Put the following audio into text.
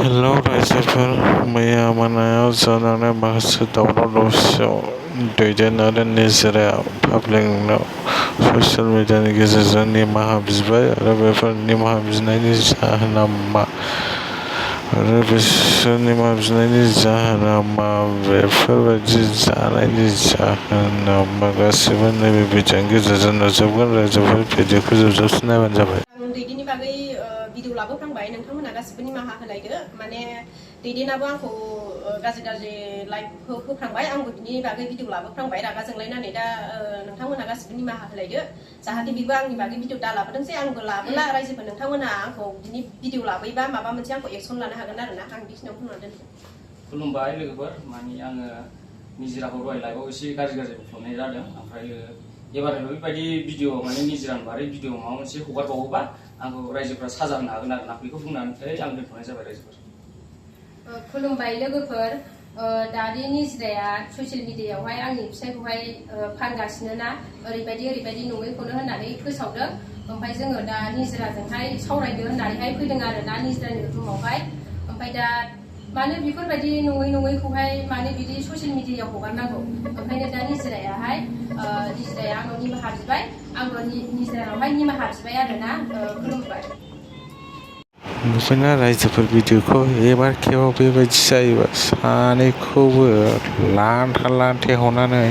Hello रायजोफोर, मैया मोनायाव जानानै माखासे दावराव-दावसियाव दैदेन आरो निजिराया पाब्लिकनाव ससियेल मिडियानि गेजेरजों निमाहा बिबाय आरो बेफोर निमाहा बिनायनि जाहोना मा आरो बिसोर निमाहा बिनायनि जाहोना मा, बेफोरबायदि जानायनि जाहोना मा, गासिबो नैबे भिडिअनि गेजेरजों नुजोबगोन। रायजोफोर, भिडिअखौ जोबजासिम नायबानो जाबाय। दैदेननि बागै भिडिअ लाबोफ्रांबाय, नोंथांमोना गासिबो निमाहा होलायदो। माने दैदेनाबो आंखौ गाज्रि लाइभ होफ्रांबाय, आंबो बिनि बागै भिडिअ लाबोफ्रांबाय रागा जोंलायनानै। दा नोंथांमोना गासिबो निमाहा होलायदो, जाहाथे बेबो आंनि बागै भिडिअ दा लाबोदोंसै, आंबो लाबोला। रायजोफोर, नोंथांमोना आंखौ बिनि भिडिअ लाबोयोबा माबा मोनसे आंखौ एक्सन लानो हागोन आरोना। आं बेखिनियाव बुंनानै दोनदों। खुलुमबाय लोगोफोर, माने आङो निजिराखौ दहाय लाइभआव एसे गाज्रि बुंफ्रांनाय जादों। ओमफ्राय एबार बेबायदि भिडिअ माने निजिरानि बारै भिडिअ माबा मोनसे हगारबावोबा आंखौ रायजोफ्रा साजा होनो हागोन आरोना। बेखौ बुंनानै आं दोनथ'नाय जाबाय रायजोफोर। खुलुमबाय लोगोफोर, दानि निजिराया ससियेल मिडियायावहाय आंनि फिसायखौहाय फानगासिनो ना, ओरैबायदि नङैखौनो होननानै फोसावदों। ओमफ्राय जोङो दा निजिराजोंहाय सावरायदो होननानैहाय फैदों आरो ना निजिरानि रुमावहाय। ओमफ्राय दा मानो बेफोरबायदि नङैखौहाय मानो बिदि ससियेल मिडियायाव हगारनांगौ, ओंखायनो दा निजिराया आंनाव निमाहा बिबाय, आंबो निजिरानावहाय निमाहा बिबाय आरोना। खुलुमबाय। नुबायना रायजोफोर भिडिअखौ? एबार खेबाव बेबायदि जायोबा सानैखौबो लान्थे हनानै